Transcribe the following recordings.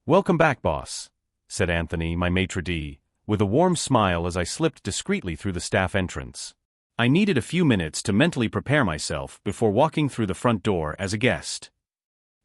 "Welcome back, boss," said Anthony, my maitre d', with a warm smile as I slipped discreetly through the staff entrance. I needed a few minutes to mentally prepare myself before walking through the front door as a guest.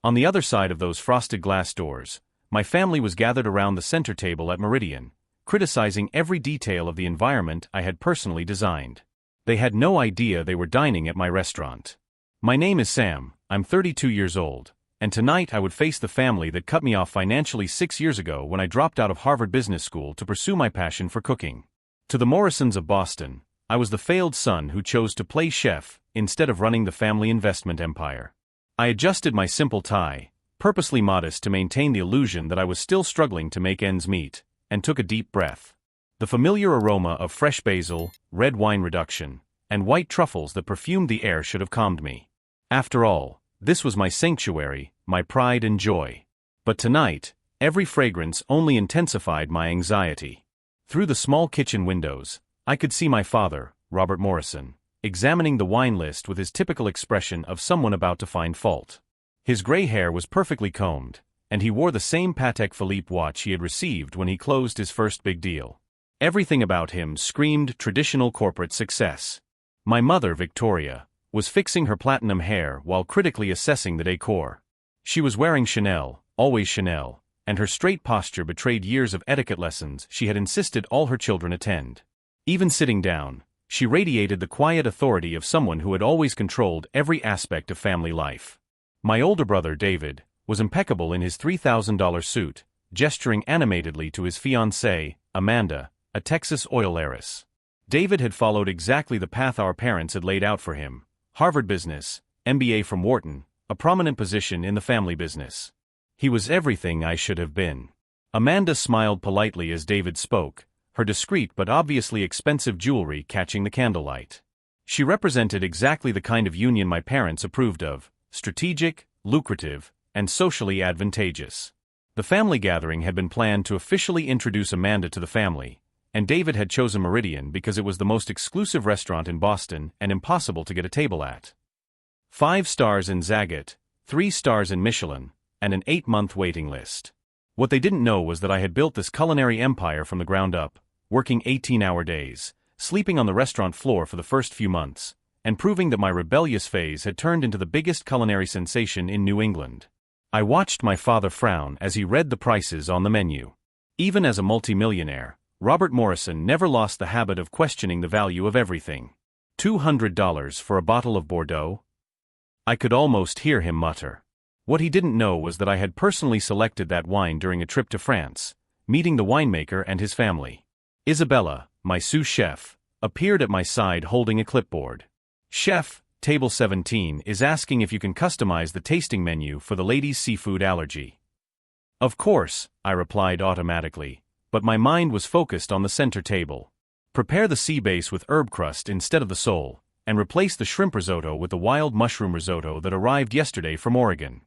On the other side of those frosted glass doors, my family was gathered around the center table at Meridian, criticizing every detail of the environment I had personally designed. They had no idea they were dining at my restaurant. "My name is Sam, I'm 32 years old, and tonight I would face the family that cut me off financially 6 years ago when I dropped out of Harvard Business School to pursue my passion for cooking. To the Morrisons of Boston, I was the failed son who chose to play chef instead of running the family investment empire." I adjusted my simple tie, purposely modest to maintain the illusion that I was still struggling to make ends meet, and took a deep breath. The familiar aroma of fresh basil, red wine reduction, and white truffles that perfumed the air should have calmed me. After all, this was my sanctuary, my pride and joy. But tonight, every fragrance only intensified my anxiety. Through the small kitchen windows, I could see my father, Robert Morrison, examining the wine list with his typical expression of someone about to find fault. His gray hair was perfectly combed, and he wore the same Patek Philippe watch he had received when he closed his first big deal. Everything about him screamed traditional corporate success. My mother, Victoria, was fixing her platinum hair while critically assessing the decor. She was wearing Chanel, always Chanel, and her straight posture betrayed years of etiquette lessons she had insisted all her children attend. Even sitting down, she radiated the quiet authority of someone who had always controlled every aspect of family life. My older brother, David, was impeccable in his $3,000 suit, gesturing animatedly to his fiancée, Amanda, a Texas oil heiress. David had followed exactly the path our parents had laid out for him: Harvard Business, MBA from Wharton, a prominent position in the family business. He was everything I should have been. Amanda smiled politely as David spoke, her discreet but obviously expensive jewelry catching the candlelight. She represented exactly the kind of union my parents approved of: strategic, lucrative, and socially advantageous. The family gathering had been planned to officially introduce Amanda to the family, and David had chosen Meridian because it was the most exclusive restaurant in Boston and impossible to get a table at. 5 stars in Zagat, 3 stars in Michelin, and an 8-month waiting list. What they didn't know was that I had built this culinary empire from the ground up, working 18-hour days, sleeping on the restaurant floor for the first few months, and proving that my rebellious phase had turned into the biggest culinary sensation in New England. I watched my father frown as he read the prices on the menu. Even as a multimillionaire, Robert Morrison never lost the habit of questioning the value of everything. $200 for a bottle of Bordeaux? I could almost hear him mutter. What he didn't know was that I had personally selected that wine during a trip to France, meeting the winemaker and his family. Isabella, my sous chef, appeared at my side holding a clipboard. "Chef, table 17 is asking if you can customize the tasting menu for the lady's seafood allergy." "Of course," I replied automatically, but my mind was focused on the center table. "Prepare the sea base with herb crust instead of the sole, and replace the shrimp risotto with the wild mushroom risotto that arrived yesterday from Oregon."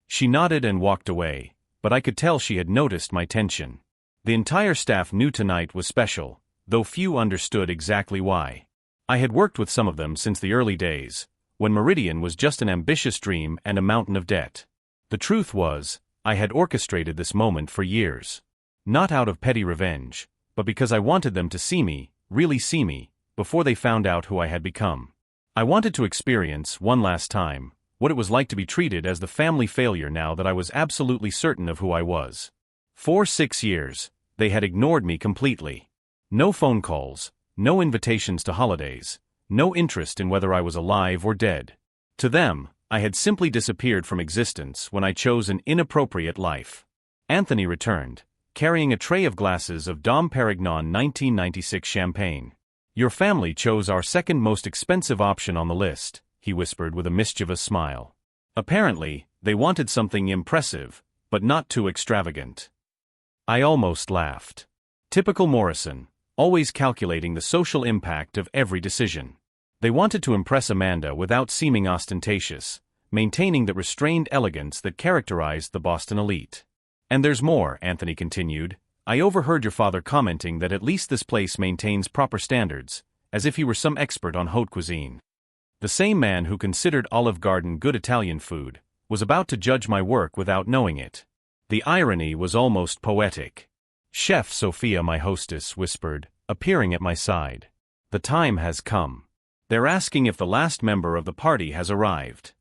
She nodded and walked away, but I could tell she had noticed my tension. The entire staff knew tonight was special, though few understood exactly why. I had worked with some of them since the early days, when Meridian was just an ambitious dream and a mountain of debt. The truth was, I had orchestrated this moment for years. Not out of petty revenge, but because I wanted them to see me, really see me, before they found out who I had become. I wanted to experience, one last time, what it was like to be treated as the family failure now that I was absolutely certain of who I was. For 6 years, they had ignored me completely. No phone calls, no invitations to holidays, no interest in whether I was alive or dead. To them, I had simply disappeared from existence when I chose an inappropriate life. Anthony returned, carrying a tray of glasses of Dom Perignon 1996 champagne. "Your family chose our second most expensive option on the list," he whispered with a mischievous smile. "Apparently, they wanted something impressive, but not too extravagant." I almost laughed. Typical Morrison, always calculating the social impact of every decision. They wanted to impress Amanda without seeming ostentatious, maintaining the restrained elegance that characterized the Boston elite. "And there's more," Anthony continued. "I overheard your father commenting that at least this place maintains proper standards, as if he were some expert on haute cuisine." The same man who considered Olive Garden good Italian food was about to judge my work without knowing it. The irony was almost poetic. "Chef Sophia," my hostess whispered, appearing at my side. "The time has come. They're asking if the last member of the party has arrived."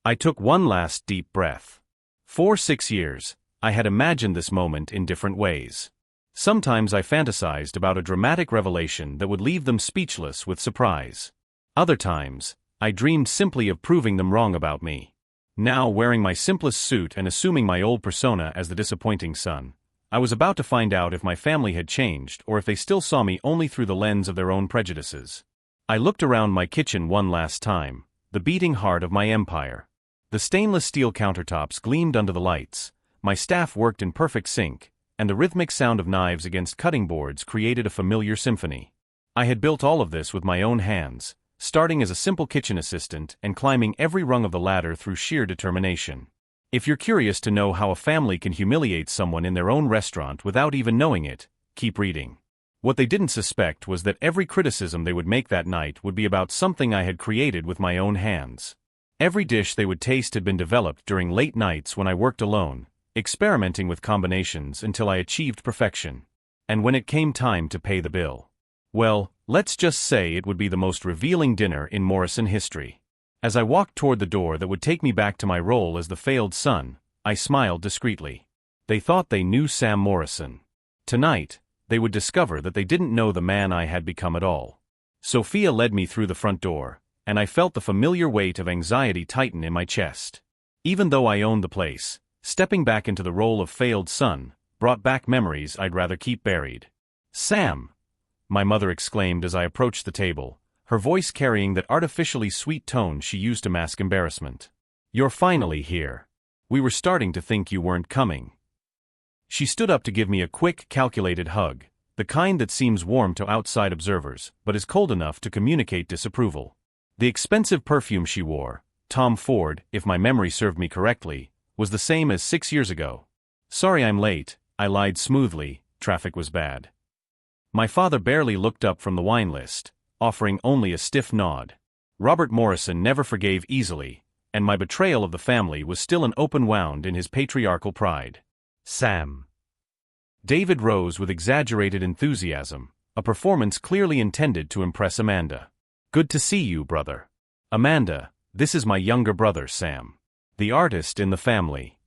I took one last deep breath. For 6 years, I had imagined this moment in different ways. Sometimes I fantasized about a dramatic revelation that would leave them speechless with surprise. Other times, I dreamed simply of proving them wrong about me. Now, wearing my simplest suit and assuming my old persona as the disappointing son, I was about to find out if my family had changed or if they still saw me only through the lens of their own prejudices. I looked around my kitchen one last time, the beating heart of my empire. The stainless steel countertops gleamed under the lights, my staff worked in perfect sync, and the rhythmic sound of knives against cutting boards created a familiar symphony. I had built all of this with my own hands, starting as a simple kitchen assistant and climbing every rung of the ladder through sheer determination. If you're curious to know how a family can humiliate someone in their own restaurant without even knowing it, keep reading. What they didn't suspect was that every criticism they would make that night would be about something I had created with my own hands. Every dish they would taste had been developed during late nights when I worked alone, experimenting with combinations until I achieved perfection. And when it came time to pay the bill, well, let's just say it would be the most revealing dinner in Morrison history. As I walked toward the door that would take me back to my role as the failed son, I smiled discreetly. They thought they knew Sam Morrison. Tonight, they would discover that they didn't know the man I had become at all. Sophia led me through the front door, and I felt the familiar weight of anxiety tighten in my chest. Even though I owned the place, stepping back into the role of failed son brought back memories I'd rather keep buried. "Sam!" my mother exclaimed as I approached the table, her voice carrying that artificially sweet tone she used to mask embarrassment. "You're finally here. We were starting to think you weren't coming." She stood up to give me a quick, calculated hug, the kind that seems warm to outside observers but is cold enough to communicate disapproval. The expensive perfume she wore, Tom Ford, if my memory served me correctly, was the same as 6 years ago. "Sorry I'm late," I lied smoothly, traffic was bad. My father barely looked up from the wine list, offering only a stiff nod. Robert Morrison never forgave easily, and my betrayal of the family was still an open wound in his patriarchal pride. "Sam." David rose with exaggerated enthusiasm, a performance clearly intended to impress Amanda. "Good to see you, brother." "Amanda, this is my younger brother Sam. The artist in the family."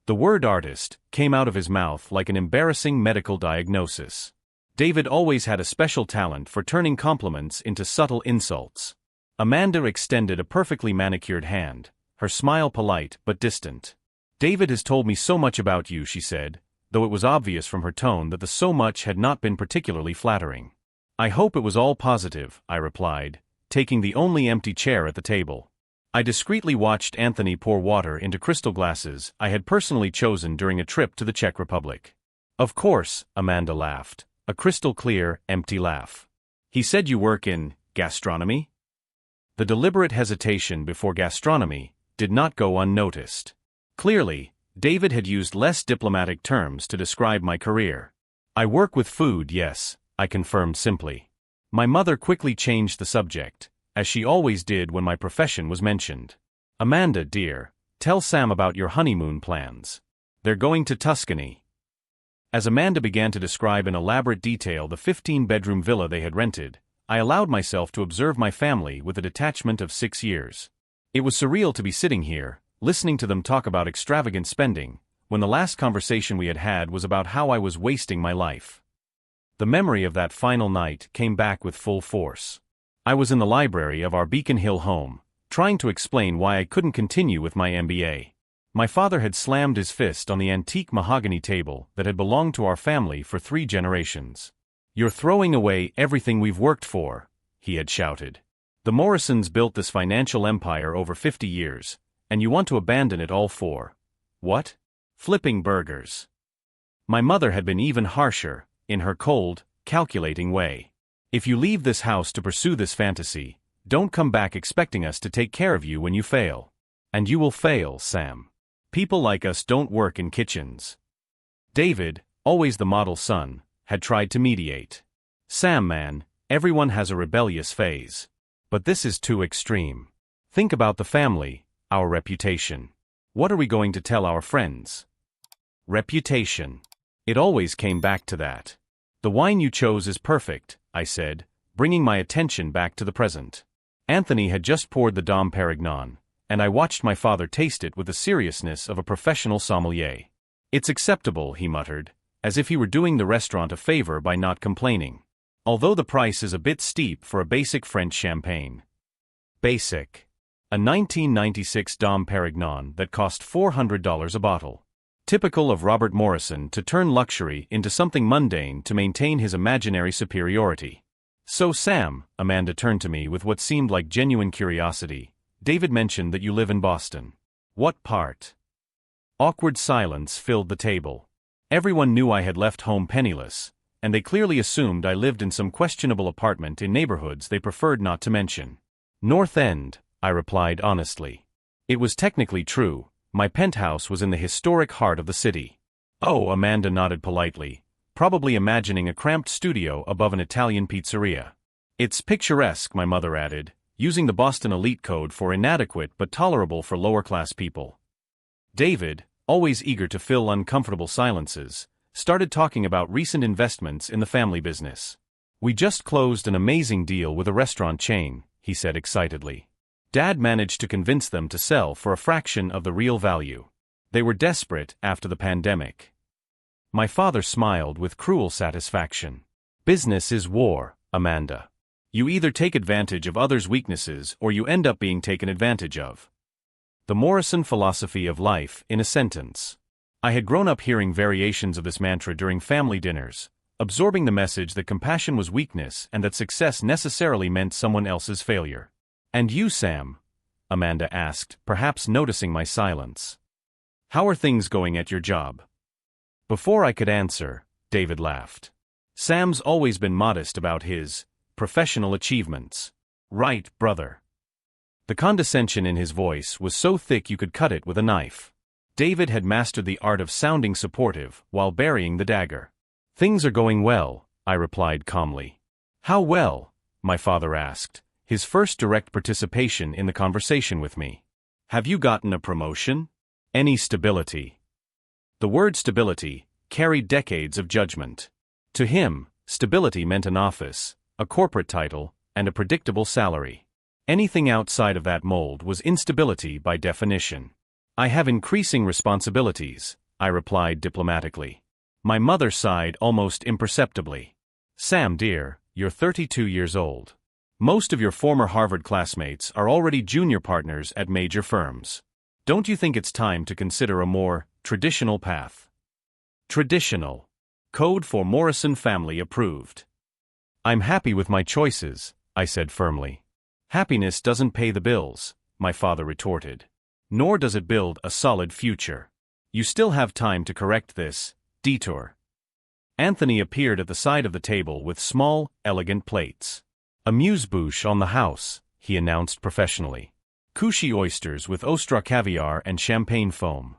The word artist came out of his mouth like an embarrassing medical diagnosis. David always had a special talent for turning compliments into subtle insults. Amanda extended a perfectly manicured hand, her smile polite but distant. "David has told me so much about you," she said, though it was obvious from her tone that the so much had not been particularly flattering. "I hope it was all positive," I replied, taking the only empty chair at the table. I discreetly watched Anthony pour water into crystal glasses I had personally chosen during a trip to the Czech Republic. "Of course," Amanda laughed, a crystal-clear, empty laugh. "He said you work in gastronomy?" The deliberate hesitation before gastronomy did not go unnoticed. Clearly, David had used less diplomatic terms to describe my career. "I work with food, yes," I confirmed simply. My mother quickly changed the subject, as she always did when my profession was mentioned. "Amanda, dear, tell Sam about your honeymoon plans. They're going to Tuscany." As Amanda began to describe in elaborate detail the 15-bedroom villa they had rented, I allowed myself to observe my family with a detachment of 6 years. It was surreal to be sitting here, listening to them talk about extravagant spending, when the last conversation we had had was about how I was wasting my life. The memory of that final night came back with full force. I was in the library of our Beacon Hill home, trying to explain why I couldn't continue with my MBA. My father had slammed his fist on the antique mahogany table that had belonged to our family for 3 generations. "You're throwing away everything we've worked for," he had shouted. "The Morrisons built this financial empire over 50 years, and you want to abandon it all for what? Flipping burgers." My mother had been even harsher, in her cold, calculating way. "If you leave this house to pursue this fantasy, don't come back expecting us to take care of you when you fail. And you will fail, Sam. People like us don't work in kitchens." David, always the model son, had tried to mediate. "Sam, man, everyone has a rebellious phase. But this is too extreme. Think about the family, our reputation. What are we going to tell our friends?" Reputation. It always came back to that. The wine you chose is perfect, I said, bringing my attention back to the present. Anthony had just poured the Dom Perignon, and I watched my father taste it with the seriousness of a professional sommelier. It's acceptable, he muttered, as if he were doing the restaurant a favor by not complaining. Although the price is a bit steep for a basic French champagne. Basic. A 1996 Dom Perignon that cost $400 a bottle. Typical of Robert Morrison to turn luxury into something mundane to maintain his imaginary superiority. So Sam, Amanda turned to me with what seemed like genuine curiosity. David mentioned that you live in Boston. What part? Awkward silence filled the table. Everyone knew I had left home penniless, and they clearly assumed I lived in some questionable apartment in neighborhoods they preferred not to mention. North End, I replied honestly. It was technically true. My penthouse was in the historic heart of the city. Oh, Amanda nodded politely, probably imagining a cramped studio above an Italian pizzeria. It's picturesque, my mother added, using the Boston elite code for inadequate but tolerable for lower-class people. David, always eager to fill uncomfortable silences, started talking about recent investments in the family business. We just closed an amazing deal with a restaurant chain, he said excitedly. Dad managed to convince them to sell for a fraction of the real value. They were desperate after the pandemic. My father smiled with cruel satisfaction. Business is war, Amanda. You either take advantage of others' weaknesses or you end up being taken advantage of. The Morrison philosophy of life in a sentence. I had grown up hearing variations of this mantra during family dinners, absorbing the message that compassion was weakness and that success necessarily meant someone else's failure. And you, Sam? Amanda asked, perhaps noticing my silence. How are things going at your job? Before I could answer, David laughed. Sam's always been modest about his professional achievements. Right, brother. The condescension in his voice was so thick you could cut it with a knife. David had mastered the art of sounding supportive while burying the dagger. Things are going well, I replied calmly. How well? My father asked, his first direct participation in the conversation with me. Have you gotten a promotion? Any stability? The word stability carried decades of judgment. To him, stability meant an office, a corporate title, and a predictable salary. Anything outside of that mold was instability by definition. I have increasing responsibilities, I replied diplomatically. My mother sighed almost imperceptibly. Sam dear, you're 32 years old. Most of your former Harvard classmates are already junior partners at major firms. Don't you think it's time to consider a more traditional path? Traditional. Code for Morrison family approved. I'm happy with my choices, I said firmly. Happiness doesn't pay the bills, my father retorted. Nor does it build a solid future. You still have time to correct this detour. Anthony appeared at the side of the table with small, elegant plates. Amuse-bouche on the house, he announced professionally. Kushi oysters with Ostra caviar and champagne foam.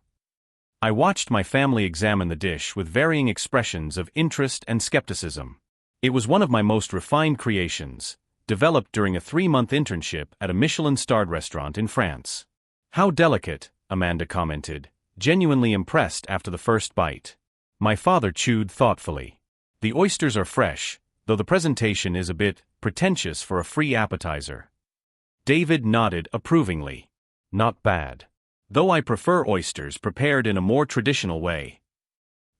I watched my family examine the dish with varying expressions of interest and skepticism. It was one of my most refined creations, developed during a 3-month internship at a Michelin-starred restaurant in France. How delicate, Amanda commented, genuinely impressed after the first bite. My father chewed thoughtfully. The oysters are fresh, though the presentation is a bit pretentious for a free appetizer. David nodded approvingly. Not bad. Though I prefer oysters prepared in a more traditional way.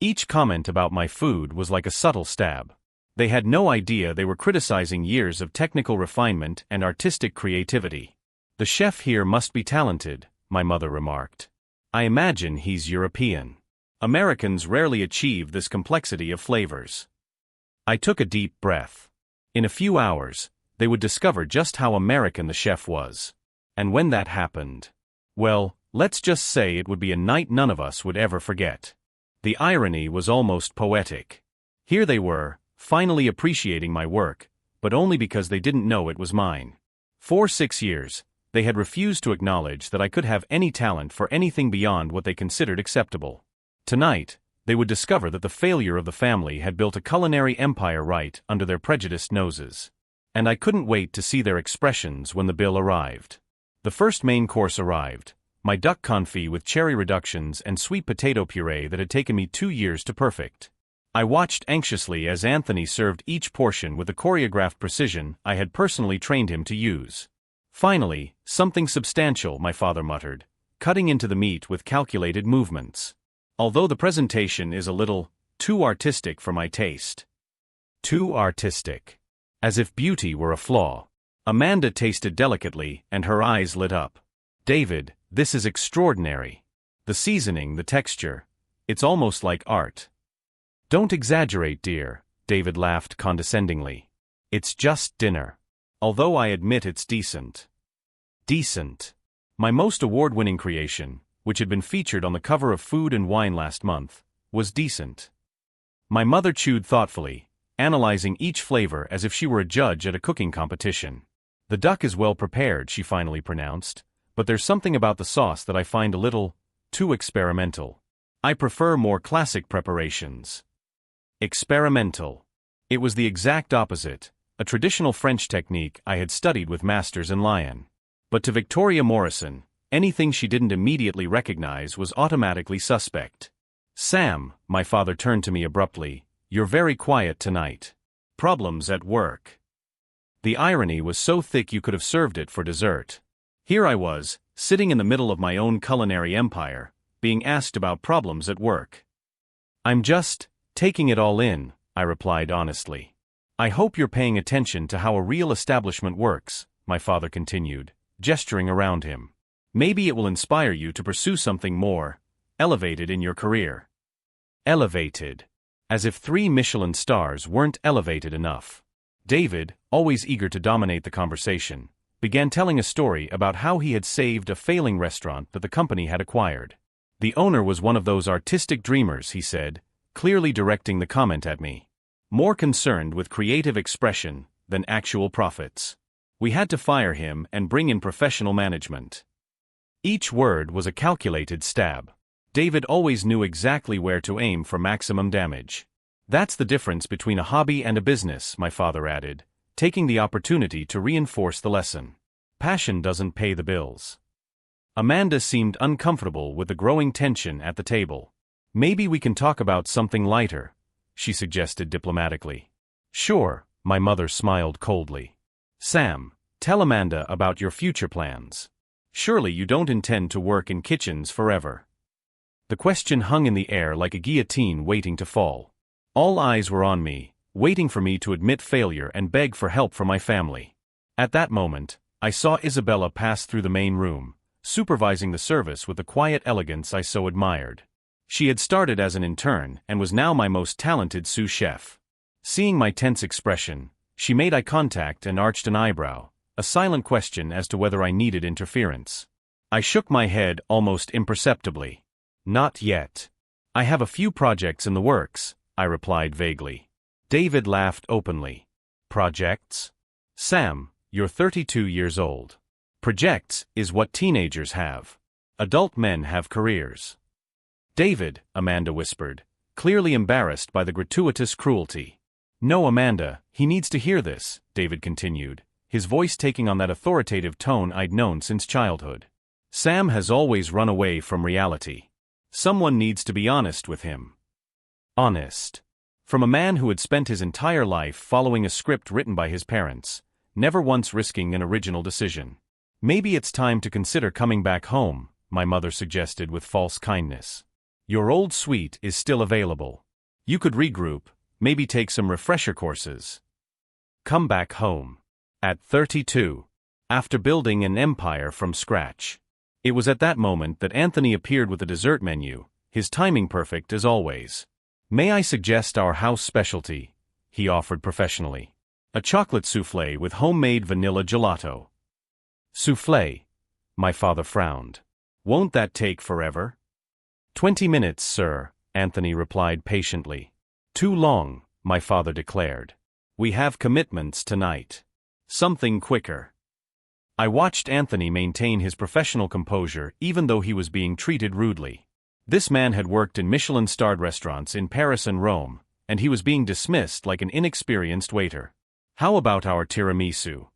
Each comment about my food was like a subtle stab. They had no idea they were criticizing years of technical refinement and artistic creativity. The chef here must be talented, my mother remarked. I imagine he's European. Americans rarely achieve this complexity of flavors. I took a deep breath. In a few hours, they would discover just how American the chef was. And when that happened, well, let's just say it would be a night none of us would ever forget. The irony was almost poetic. Here they were, finally appreciating my work, but only because they didn't know it was mine. For 6 years, they had refused to acknowledge that I could have any talent for anything beyond what they considered acceptable. Tonight, they would discover that the failure of the family had built a culinary empire right under their prejudiced noses. And I couldn't wait to see their expressions when the bill arrived. The first main course arrived, my duck confit with cherry reductions and sweet potato puree that had taken me 2 years to perfect. I watched anxiously as Anthony served each portion with the choreographed precision I had personally trained him to use. Finally, something substantial, my father muttered, cutting into the meat with calculated movements. Although the presentation is a little too artistic for my taste. Too artistic. As if beauty were a flaw. Amanda tasted delicately, and her eyes lit up. David, this is extraordinary. The seasoning, the texture. It's almost like art. Don't exaggerate, dear, David laughed condescendingly. It's just dinner. Although I admit it's decent. Decent. My most award-winning creation, which had been featured on the cover of Food and Wine last month, was decent. My mother chewed thoughtfully, analyzing each flavor as if she were a judge at a cooking competition. The duck is well prepared, she finally pronounced, but there's something about the sauce that I find a little too experimental. I prefer more classic preparations. Experimental. It was the exact opposite, a traditional French technique I had studied with masters in Lyon. But to Victoria Morrison, anything she didn't immediately recognize was automatically suspect. Sam, my father turned to me abruptly, you're very quiet tonight. Problems at work. The irony was so thick you could have served it for dessert. Here I was, sitting in the middle of my own culinary empire, being asked about problems at work. I'm just taking it all in, I replied honestly. I hope you're paying attention to how a real establishment works, my father continued, gesturing around him. Maybe it will inspire you to pursue something more elevated in your career. Elevated. As if 3 Michelin stars weren't elevated enough. David, always eager to dominate the conversation, began telling a story about how he had saved a failing restaurant that the company had acquired. The owner was one of those artistic dreamers, he said, clearly directing the comment at me. More concerned with creative expression than actual profits. We had to fire him and bring in professional management. Each word was a calculated stab. David always knew exactly where to aim for maximum damage. That's the difference between a hobby and a business, my father added, taking the opportunity to reinforce the lesson. Passion doesn't pay the bills. Amanda seemed uncomfortable with the growing tension at the table. Maybe we can talk about something lighter, she suggested diplomatically. Sure, my mother smiled coldly. Sam, tell Amanda about your future plans. Surely you don't intend to work in kitchens forever. The question hung in the air like a guillotine waiting to fall. All eyes were on me, waiting for me to admit failure and beg for help from my family. At that moment, I saw Isabella pass through the main room, supervising the service with the quiet elegance I so admired. She had started as an intern and was now my most talented sous chef. Seeing my tense expression, she made eye contact and arched an eyebrow, a silent question as to whether I needed interference. I shook my head almost imperceptibly. Not yet. I have a few projects in the works, I replied vaguely. David laughed openly. Projects? Sam, you're 32 years old. Projects is what teenagers have. Adult men have careers. David, Amanda whispered, clearly embarrassed by the gratuitous cruelty. No, Amanda, he needs to hear this, David continued, his voice taking on that authoritative tone I'd known since childhood. Sam has always run away from reality. Someone needs to be honest with him. Honest. From a man who had spent his entire life following a script written by his parents, never once risking an original decision. Maybe it's time to consider coming back home, my mother suggested with false kindness. Your old suite is still available. You could regroup, maybe take some refresher courses. Come back home. At 32. After building an empire from scratch. It was at that moment that Anthony appeared with the dessert menu, his timing perfect as always. May I suggest our house specialty? He offered professionally. A chocolate soufflé with homemade vanilla gelato. Soufflé? My father frowned. Won't that take forever? 20 minutes, sir, Anthony replied patiently. Too long, my father declared. We have commitments tonight. Something quicker. I watched Anthony maintain his professional composure even though he was being treated rudely. This man had worked in Michelin-starred restaurants in Paris and Rome, and he was being dismissed like an inexperienced waiter. How about our tiramisu?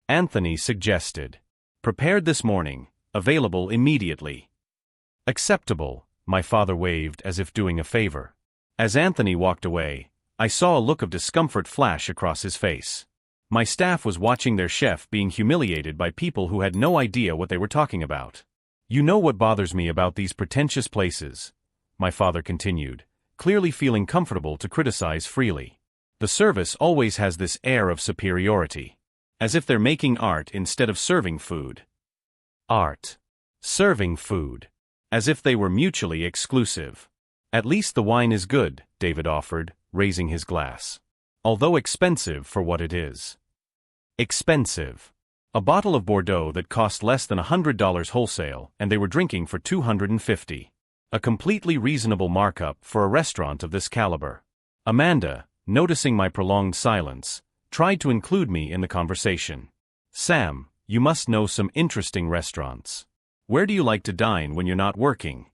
Anthony suggested. Prepared this morning, Available immediately. Acceptable, my father waved as if doing a favor. As Anthony walked away, I saw a look of discomfort flash across his face. My staff was watching their chef being humiliated by people who had no idea what they were talking about. You know what bothers me about these pretentious places, my father continued, clearly feeling comfortable to criticize freely. The service always has this air of superiority. As if they're making art instead of serving food. Art. Serving food. As if they were mutually exclusive. At least the wine is good, David offered, raising his glass. Although expensive for what it is. Expensive. A bottle of Bordeaux that cost less than $100 wholesale, and they were drinking for $250. A completely reasonable markup for a restaurant of this caliber. Amanda, noticing my prolonged silence, tried to include me in the conversation. Sam, you must know some interesting restaurants. Where do you like to dine when you're not working?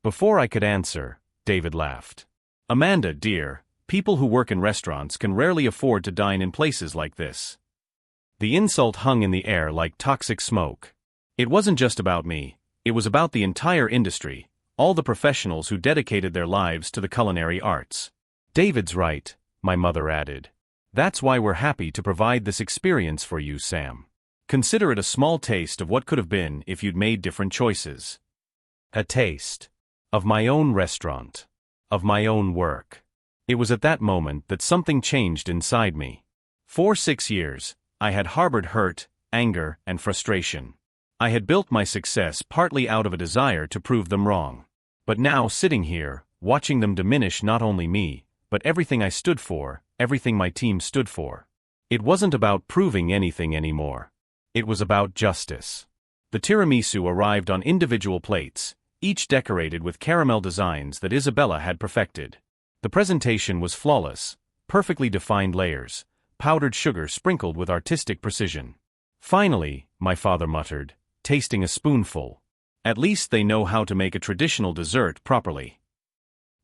Before I could answer, David laughed. Amanda, dear, people who work in restaurants can rarely afford to dine in places like this. The insult hung in the air like toxic smoke. It wasn't just about me, it was about the entire industry, all the professionals who dedicated their lives to the culinary arts. David's right, my mother added. That's why we're happy to provide this experience for you, Sam. Consider it a small taste of what could have been if you'd made different choices. A taste. Of my own restaurant. Of my own work. It was at that moment that something changed inside me. For 6 years, I had harbored hurt, anger, and frustration. I had built my success partly out of a desire to prove them wrong. But now, sitting here, watching them diminish not only me, but everything I stood for, everything my team stood for. It wasn't about proving anything anymore. It was about justice. The tiramisu arrived on individual plates, each decorated with caramel designs that Isabella had perfected. The presentation was flawless, perfectly defined layers, powdered sugar sprinkled with artistic precision. Finally, my father muttered, tasting a spoonful. At least they know how to make a traditional dessert properly.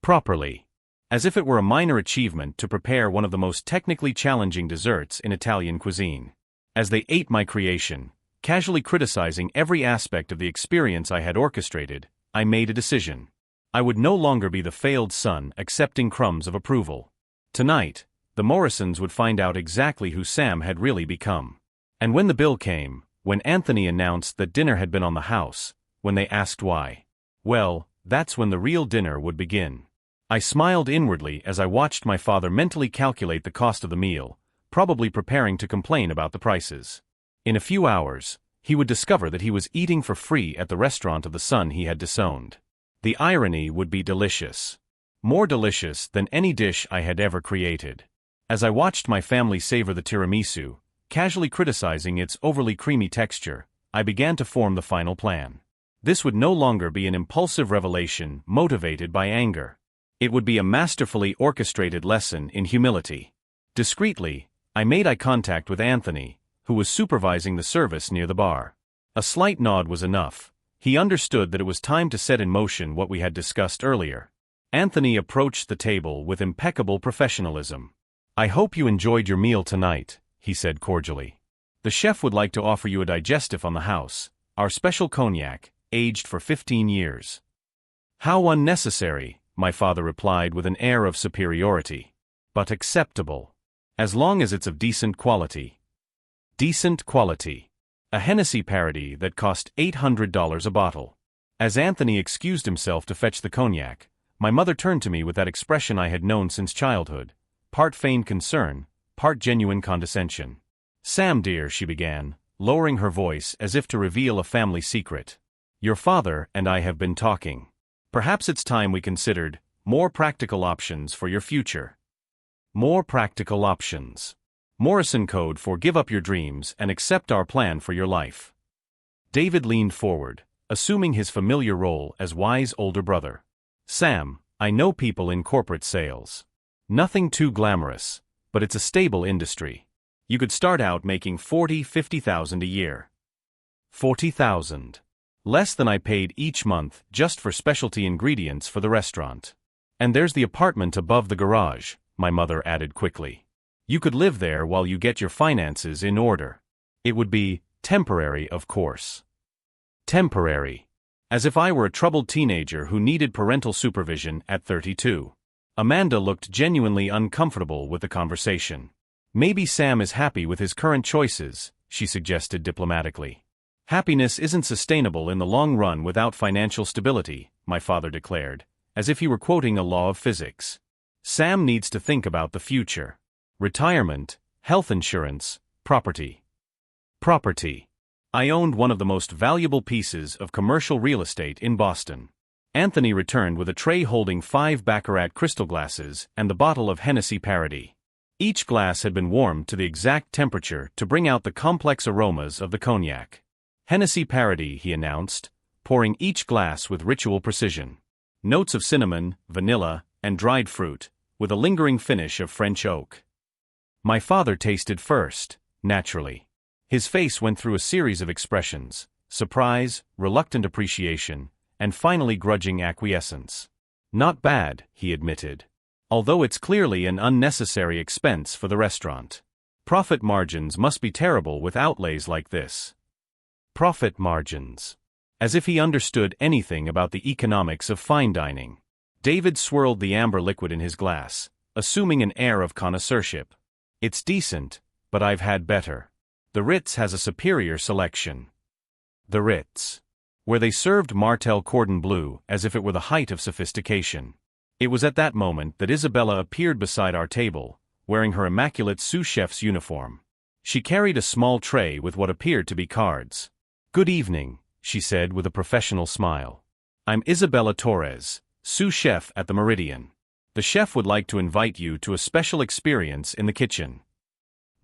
Properly. As if it were a minor achievement to prepare one of the most technically challenging desserts in Italian cuisine. As they ate my creation, casually criticizing every aspect of the experience I had orchestrated, I made a decision. I would no longer be the failed son accepting crumbs of approval. Tonight, the Morrisons would find out exactly who Sam had really become. And when the bill came, when Anthony announced that dinner had been on the house, when they asked why, well, that's when the real dinner would begin. I smiled inwardly as I watched my father mentally calculate the cost of the meal, probably preparing to complain about the prices. In a few hours, he would discover that he was eating for free at the restaurant of the son he had disowned. The irony would be delicious. More delicious than any dish I had ever created. As I watched my family savor the tiramisu, casually criticizing its overly creamy texture, I began to form the final plan. This would no longer be an impulsive revelation motivated by anger. It would be a masterfully orchestrated lesson in humility. Discreetly, I made eye contact with Anthony, who was supervising the service near the bar. A slight nod was enough. He understood that it was time to set in motion what we had discussed earlier. Anthony approached the table with impeccable professionalism. I hope you enjoyed your meal tonight, he said cordially. The chef would like to offer you a digestif on the house, our special cognac, aged for 15 years. How unnecessary, my father replied with an air of superiority. But acceptable. As long as it's of decent quality. Decent quality. A Hennessy parody that cost $800 a bottle. As Anthony excused himself to fetch the cognac, my mother turned to me with that expression I had known since childhood, part feigned concern, part genuine condescension. Sam dear, she began, lowering her voice as if to reveal a family secret. Your father and I have been talking. Perhaps it's time we considered more practical options for your future. More practical options. Morrison code for give up your dreams and accept our plan for your life. David leaned forward, assuming his familiar role as wise older brother. Sam, I know people in corporate sales. Nothing too glamorous, but it's a stable industry. You could start out making $40,000-$50,000 a year. $40,000. Less than I paid each month just for specialty ingredients for the restaurant. And there's the apartment above the garage, my mother added quickly. You could live there while you get your finances in order. It would be temporary, of course. Temporary. As if I were a troubled teenager who needed parental supervision at 32. Amanda looked genuinely uncomfortable with the conversation. Maybe Sam is happy with his current choices, she suggested diplomatically. Happiness isn't sustainable in the long run without financial stability, my father declared, as if he were quoting a law of physics. Sam needs to think about the future. Retirement, health insurance, property. Property. I owned one of the most valuable pieces of commercial real estate in Boston. Anthony returned with a tray holding 5 Baccarat crystal glasses and the bottle of Hennessy Paradis. Each glass had been warmed to the exact temperature to bring out the complex aromas of the cognac. Hennessy Paradis, he announced, pouring each glass with ritual precision. Notes of cinnamon, vanilla, and dried fruit, with a lingering finish of French oak. My father tasted first, naturally. His face went through a series of expressions: surprise, reluctant appreciation, and finally grudging acquiescence. Not bad, he admitted. Although it's clearly an unnecessary expense for the restaurant. Profit margins must be terrible with outlays like this. Profit margins. As if he understood anything about the economics of fine dining. David swirled the amber liquid in his glass, assuming an air of connoisseurship. It's decent, but I've had better. The Ritz has a superior selection. The Ritz. Where they served Martell Cordon Bleu as if it were the height of sophistication. It was at that moment that Isabella appeared beside our table, wearing her immaculate sous chef's uniform. She carried a small tray with what appeared to be cards. "Good evening," she said with a professional smile. "I'm Isabella Torres, sous chef at the Meridian. The chef would like to invite you to a special experience in the kitchen."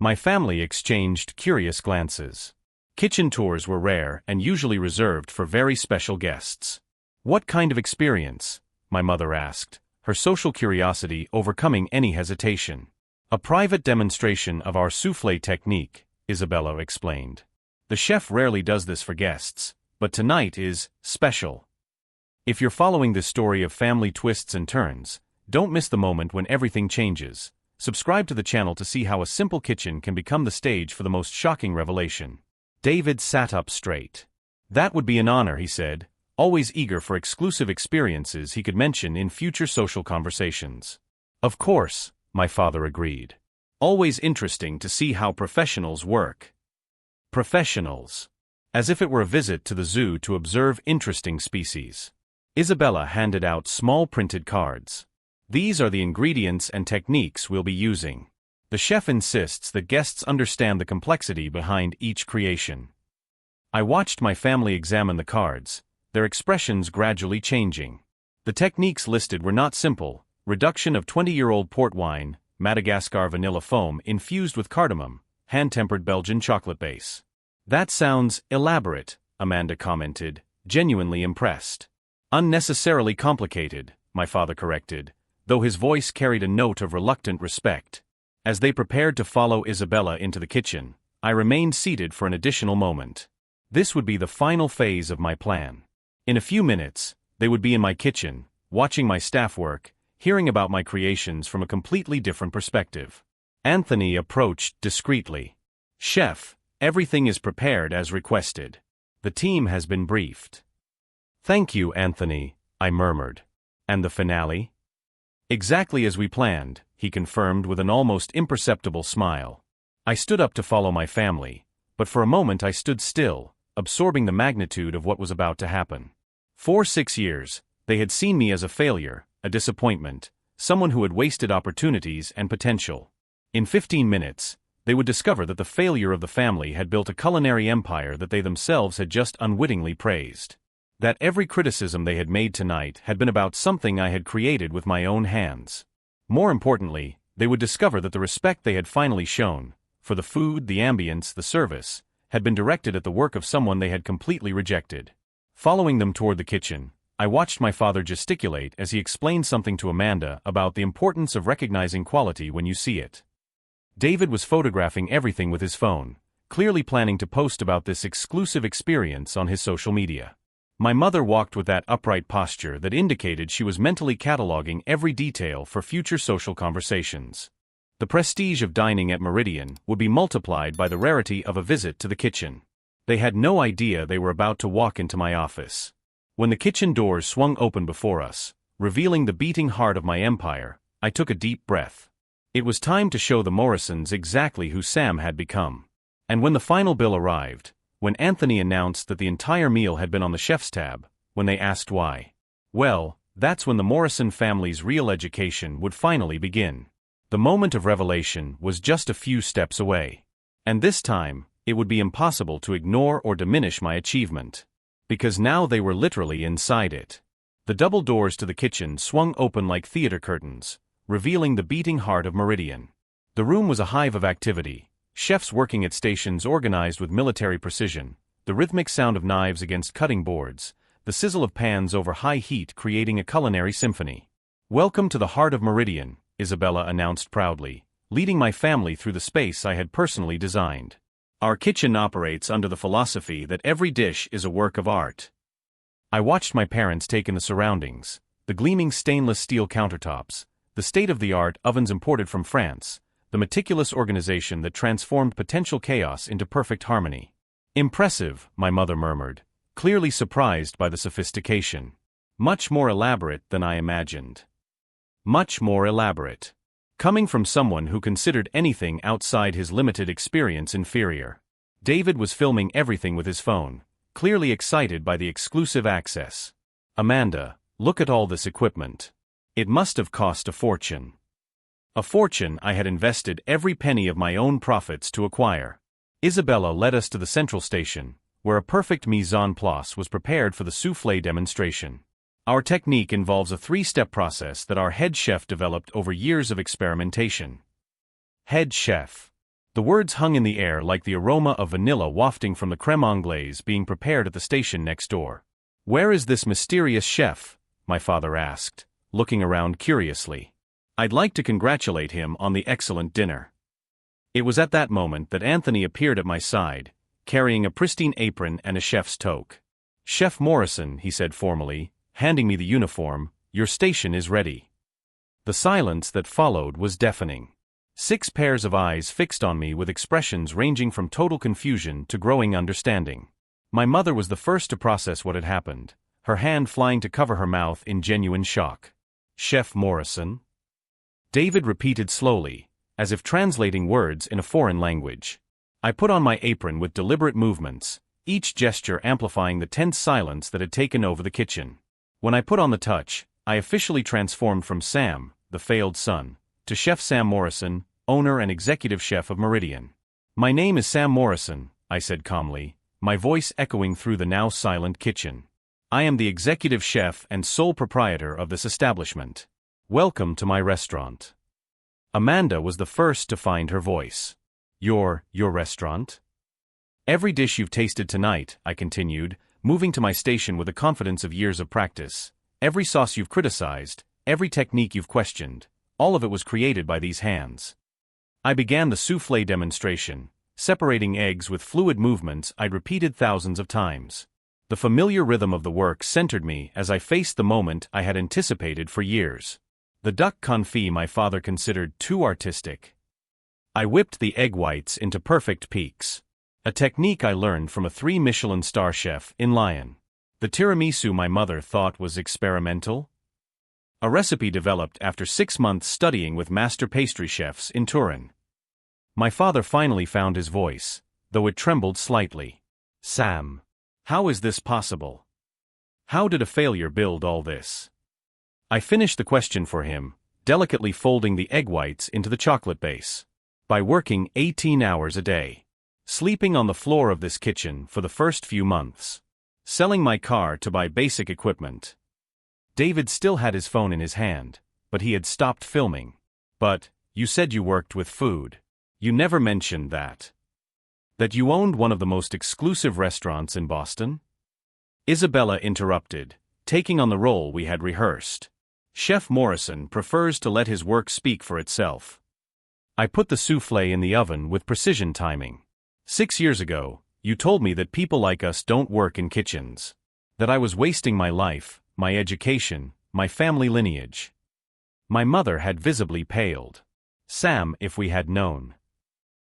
My family exchanged curious glances. Kitchen tours were rare and usually reserved for very special guests. "What kind of experience?" my mother asked, her social curiosity overcoming any hesitation. "A private demonstration of our soufflé technique," Isabella explained. "The chef rarely does this for guests, but tonight is special." If you're following this story of family twists and turns, don't miss the moment when everything changes. Subscribe to the channel to see how a simple kitchen can become the stage for the most shocking revelation. David sat up straight. "That would be an honor," he said, always eager for exclusive experiences he could mention in future social conversations. "Of course," my father agreed. "Always interesting to see how professionals work." Professionals. As if it were a visit to the zoo to observe interesting species. Isabella handed out small printed cards. "These are the ingredients and techniques we'll be using." The chef insists that guests understand the complexity behind each creation. I watched my family examine the cards, their expressions gradually changing. The techniques listed were not simple: reduction of 20-year-old port wine, Madagascar vanilla foam infused with cardamom, hand-tempered Belgian chocolate base. "That sounds elaborate," Amanda commented, genuinely impressed. "Unnecessarily complicated," my father corrected, though his voice carried a note of reluctant respect. As they prepared to follow Isabella into the kitchen, I remained seated for an additional moment. This would be the final phase of my plan. In a few minutes, they would be in my kitchen, watching my staff work, hearing about my creations from a completely different perspective. Anthony approached discreetly. "Chef, everything is prepared as requested. The team has been briefed." "Thank you, Anthony," I murmured. "And the finale?" "Exactly as we planned," he confirmed with an almost imperceptible smile. I stood up to follow my family, but for a moment I stood still, absorbing the magnitude of what was about to happen. For 6 years, they had seen me as a failure, a disappointment, someone who had wasted opportunities and potential. In 15 minutes, they would discover that the failure of the family had built a culinary empire that they themselves had just unwittingly praised. That every criticism they had made tonight had been about something I had created with my own hands. More importantly, they would discover that the respect they had finally shown, for the food, the ambience, the service, had been directed at the work of someone they had completely rejected. Following them toward the kitchen, I watched my father gesticulate as he explained something to Amanda about the importance of recognizing quality when you see it. David was photographing everything with his phone, clearly planning to post about this exclusive experience on his social media. My mother walked with that upright posture that indicated she was mentally cataloging every detail for future social conversations. The prestige of dining at Meridian would be multiplied by the rarity of a visit to the kitchen. They had no idea they were about to walk into my office. When the kitchen doors swung open before us, revealing the beating heart of my empire, I took a deep breath. It was time to show the Morrisons exactly who Sam had become. And when the final bill arrived, when Anthony announced that the entire meal had been on the chef's tab, when they asked why, well, that's when the Morrison family's real education would finally begin. The moment of revelation was just a few steps away. And this time, it would be impossible to ignore or diminish my achievement. Because now they were literally inside it. The double doors to the kitchen swung open like theater curtains, revealing the beating heart of Meridian. The room was a hive of activity, chefs working at stations organized with military precision, the rhythmic sound of knives against cutting boards, the sizzle of pans over high heat creating a culinary symphony. "Welcome to the heart of Meridian," Isabella announced proudly, leading my family through the space I had personally designed. "Our kitchen operates under the philosophy that every dish is a work of art." I watched my parents take in the surroundings, the gleaming stainless steel countertops, the state-of-the-art ovens imported from France, the meticulous organization that transformed potential chaos into perfect harmony. "Impressive," my mother murmured, clearly surprised by the sophistication. "Much more elaborate than I imagined." Much more elaborate. Coming from someone who considered anything outside his limited experience inferior. David was filming everything with his phone, clearly excited by the exclusive access. "Amanda, look at all this equipment. It must have cost a fortune." A fortune I had invested every penny of my own profits to acquire. Isabella led us to the central station, where a perfect mise en place was prepared for the soufflé demonstration. Our technique involves a three-step process that our head chef developed over years of experimentation. Head chef. The words hung in the air like the aroma of vanilla wafting from the crème anglaise being prepared at the station next door. "Where is this mysterious chef?" my father asked, looking around curiously. "I'd like to congratulate him on the excellent dinner." It was at that moment that Anthony appeared at my side, carrying a pristine apron and a chef's toque. "Chef Morrison," he said formally, handing me the uniform, "your station is ready." The silence that followed was deafening. 6 pairs of eyes fixed on me with expressions ranging from total confusion to growing understanding. My mother was the first to process what had happened, her hand flying to cover her mouth in genuine shock. "Chef Morrison?" David repeated slowly, as if translating words in a foreign language. I put on my apron with deliberate movements, each gesture amplifying the tense silence that had taken over the kitchen. When I put on the touch, I officially transformed from Sam, the failed son, to Chef Sam Morrison, owner and executive chef of Meridian. "My name is Sam Morrison," I said calmly, my voice echoing through the now silent kitchen. "I am the executive chef and sole proprietor of this establishment. Welcome to my restaurant." Amanda was the first to find her voice. Your restaurant?" "Every dish you've tasted tonight," I continued, moving to my station with the confidence of years of practice. "Every sauce you've criticized, every technique you've questioned, all of it was created by these hands." I began the soufflé demonstration, separating eggs with fluid movements I'd repeated thousands of times. The familiar rhythm of the work centered me as I faced the moment I had anticipated for years. The duck confit my father considered too artistic. I whipped the egg whites into perfect peaks. A technique I learned from a 3 Michelin star chef in Lyon. The tiramisu my mother thought was experimental. A recipe developed after 6 months studying with master pastry chefs in Turin. My father finally found his voice, though it trembled slightly. "Sam, how is this possible? How did a failure build all this?" I finished the question for him, delicately folding the egg whites into the chocolate base. "By working 18 hours a day. Sleeping on the floor of this kitchen for the first few months. Selling my car to buy basic equipment." David still had his phone in his hand, but he had stopped filming. "But, you said you worked with food. You never mentioned that. That you owned one of the most exclusive restaurants in Boston?" Isabella interrupted, taking on the role we had rehearsed. "Chef Morrison prefers to let his work speak for itself." I put the soufflé in the oven with precision timing. 6 years ago, you told me that people like us don't work in kitchens. That I was wasting my life, my education, my family lineage. My mother had visibly paled. "Sam, if we had known."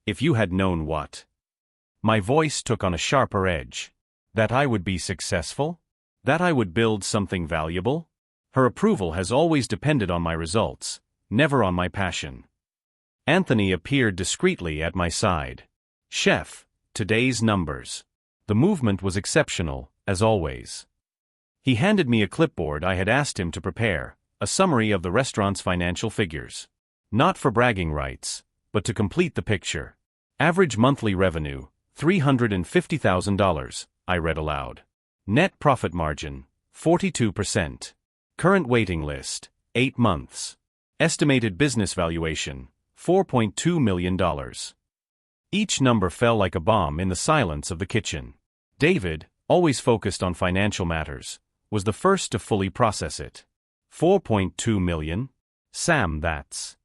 "If you had known what?" My voice took on a sharper edge. That I would be successful? That I would build something valuable? Her approval has always depended on my results, never on my passion. Anthony appeared discreetly at my side. Chef, today's numbers. The movement was exceptional, as always. He handed me a clipboard I had asked him to prepare, a summary of the restaurant's financial figures. Not for bragging rights, but to complete the picture. Average monthly revenue, $350,000, I read aloud. Net profit margin, 42%. Current waiting list, 8 months. Estimated business valuation, $4.2 million. Each number fell like a bomb in the silence of the kitchen. David, always focused on financial matters, was the first to fully process it. 4.2 million? Sam, that's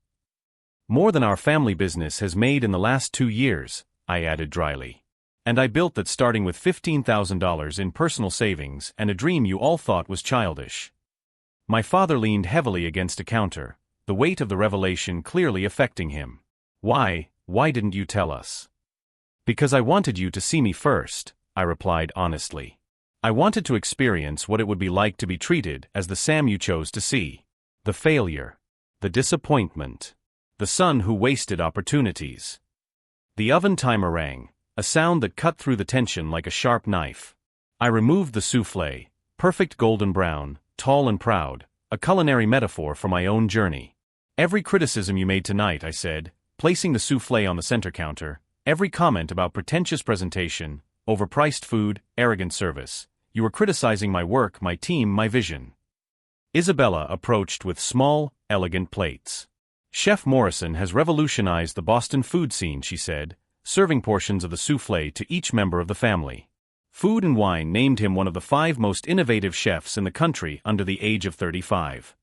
more than our family business has made in the last 2 years, I added dryly. And I built that starting with $15,000 in personal savings and a dream you all thought was childish. My father leaned heavily against a counter, the weight of the revelation clearly affecting him. Why didn't you tell us? Because I wanted you to see me first, I replied honestly. I wanted to experience what it would be like to be treated as the Sam you chose to see. The failure. The disappointment. The son who wasted opportunities. The oven timer rang, a sound that cut through the tension like a sharp knife. I removed the soufflé, perfect golden brown, tall and proud, a culinary metaphor for my own journey. Every criticism you made tonight, I said, placing the soufflé on the center counter, every comment about pretentious presentation, overpriced food, arrogant service, you were criticizing my work, my team, my vision. Isabella approached with small, elegant plates. Chef Morrison has revolutionized the Boston food scene, she said, serving portions of the soufflé to each member of the family. Food and Wine named him one of the 5 most innovative chefs in the country under the age of 35.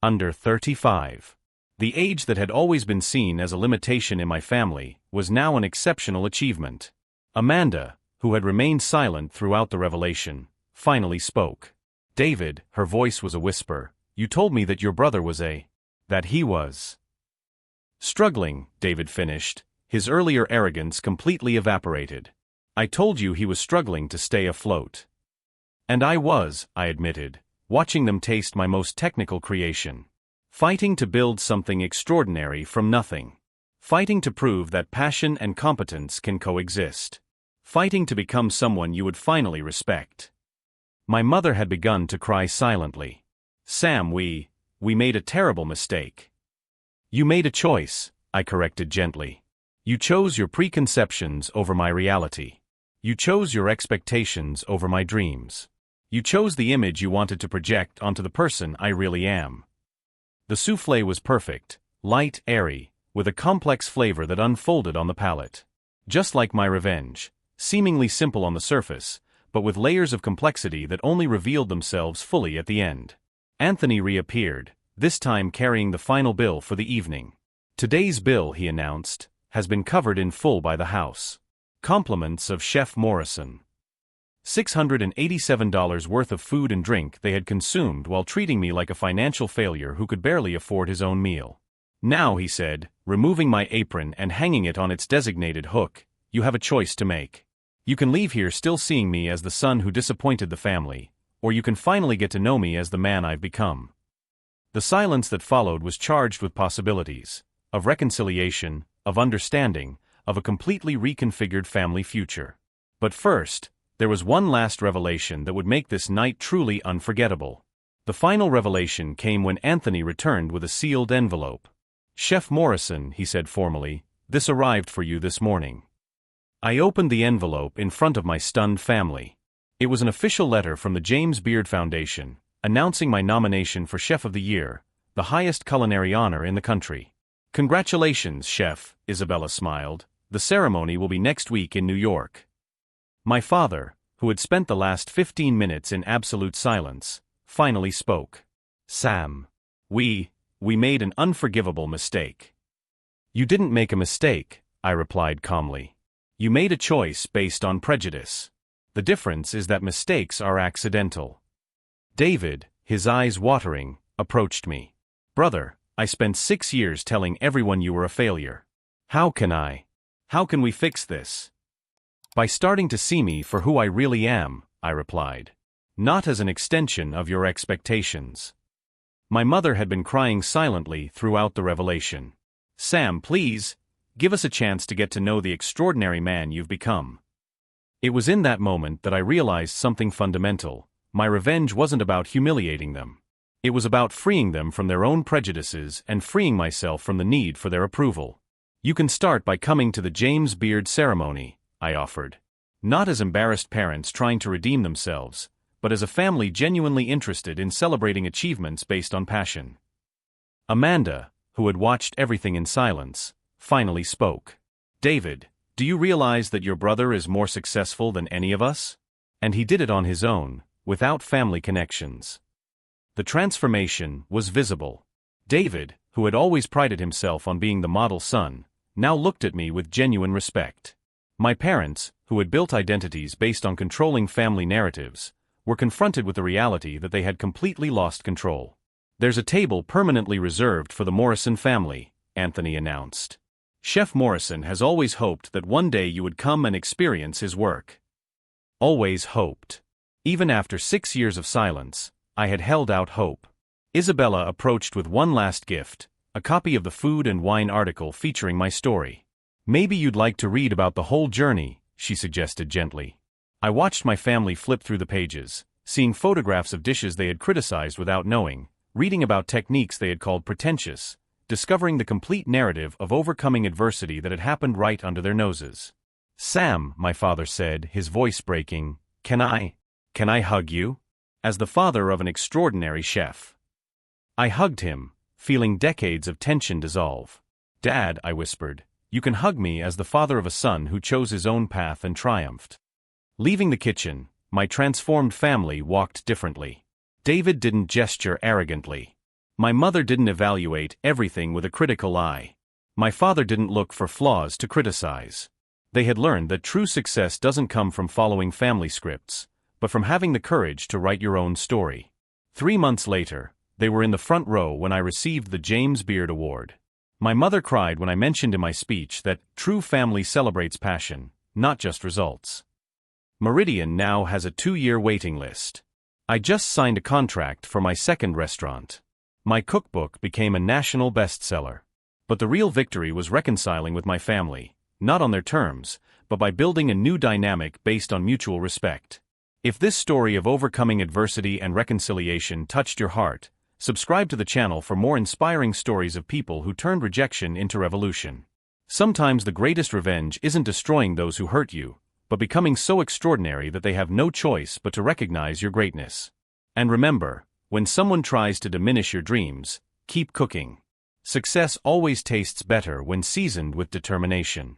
Under 35. The age that had always been seen as a limitation in my family was now an exceptional achievement. Amanda, who had remained silent throughout the revelation, finally spoke. David, her voice was a whisper, you told me that your brother was that he was struggling, David finished, his earlier arrogance completely evaporated. I told you he was struggling to stay afloat. And I was, I admitted, watching them taste my most technical creation. Fighting to build something extraordinary from nothing. Fighting to prove that passion and competence can coexist. Fighting to become someone you would finally respect. My mother had begun to cry silently. Sam, we made a terrible mistake. You made a choice, I corrected gently. You chose your preconceptions over my reality. You chose your expectations over my dreams. You chose the image you wanted to project onto the person I really am. The soufflé was perfect, light, airy, with a complex flavor that unfolded on the palate. Just like my revenge, seemingly simple on the surface, but with layers of complexity that only revealed themselves fully at the end. Anthony reappeared, this time carrying the final bill for the evening. Today's bill, he announced, has been covered in full by the house. Compliments of Chef Morrison. $687 worth of food and drink they had consumed while treating me like a financial failure who could barely afford his own meal. Now, he said, removing my apron and hanging it on its designated hook, you have a choice to make. You can leave here still seeing me as the son who disappointed the family, or you can finally get to know me as the man I've become. The silence that followed was charged with possibilities, of reconciliation, of understanding, of a completely reconfigured family future. But first, there was one last revelation that would make this night truly unforgettable. The final revelation came when Anthony returned with a sealed envelope. Chef Morrison, he said formally, this arrived for you this morning. I opened the envelope in front of my stunned family. It was an official letter from the James Beard Foundation, announcing my nomination for Chef of the Year, the highest culinary honor in the country. Congratulations, Chef, Isabella smiled. The ceremony will be next week in New York. My father, who had spent the last 15 minutes in absolute silence, finally spoke. Sam, we made an unforgivable mistake. You didn't make a mistake, I replied calmly. You made a choice based on prejudice. The difference is that mistakes are accidental. David, his eyes watering, approached me. Brother, I spent 6 years telling everyone you were a failure. How can we fix this? By starting to see me for who I really am, I replied. Not as an extension of your expectations. My mother had been crying silently throughout the revelation. Sam, please, give us a chance to get to know the extraordinary man you've become. It was in that moment that I realized something fundamental. My revenge wasn't about humiliating them. It was about freeing them from their own prejudices and freeing myself from the need for their approval. You can start by coming to the James Beard ceremony, I offered. Not as embarrassed parents trying to redeem themselves, but as a family genuinely interested in celebrating achievements based on passion. Amanda, who had watched everything in silence, finally spoke. David, do you realize that your brother is more successful than any of us? And he did it on his own, without family connections. The transformation was visible. David, who had always prided himself on being the model son, now looked at me with genuine respect. My parents, who had built identities based on controlling family narratives, were confronted with the reality that they had completely lost control. There's a table permanently reserved for the Morrison family, Anthony announced. Chef Morrison has always hoped that one day you would come and experience his work. Always hoped. Even after 6 years of silence, I had held out hope. Isabella approached with one last gift, a copy of the Food and Wine article featuring my story. Maybe you'd like to read about the whole journey, she suggested gently. I watched my family flip through the pages, seeing photographs of dishes they had criticized without knowing, reading about techniques they had called pretentious, discovering the complete narrative of overcoming adversity that had happened right under their noses. Sam, my father said, his voice breaking, Can I hug you? As the father of an extraordinary chef. I hugged him, feeling decades of tension dissolve. Dad, I whispered, you can hug me as the father of a son who chose his own path and triumphed. Leaving the kitchen, my transformed family walked differently. David didn't gesture arrogantly. My mother didn't evaluate everything with a critical eye. My father didn't look for flaws to criticize. They had learned that true success doesn't come from following family scripts, but from having the courage to write your own story. 3 months later, they were in the front row when I received the James Beard Award. My mother cried when I mentioned in my speech that true family celebrates passion, not just results. Meridian now has a 2-year waiting list. I just signed a contract for my second restaurant. My cookbook became a national bestseller. But the real victory was reconciling with my family, not on their terms, but by building a new dynamic based on mutual respect. If this story of overcoming adversity and reconciliation touched your heart, subscribe to the channel for more inspiring stories of people who turned rejection into revolution. Sometimes the greatest revenge isn't destroying those who hurt you, but becoming so extraordinary that they have no choice but to recognize your greatness. And remember, when someone tries to diminish your dreams, keep cooking. Success always tastes better when seasoned with determination.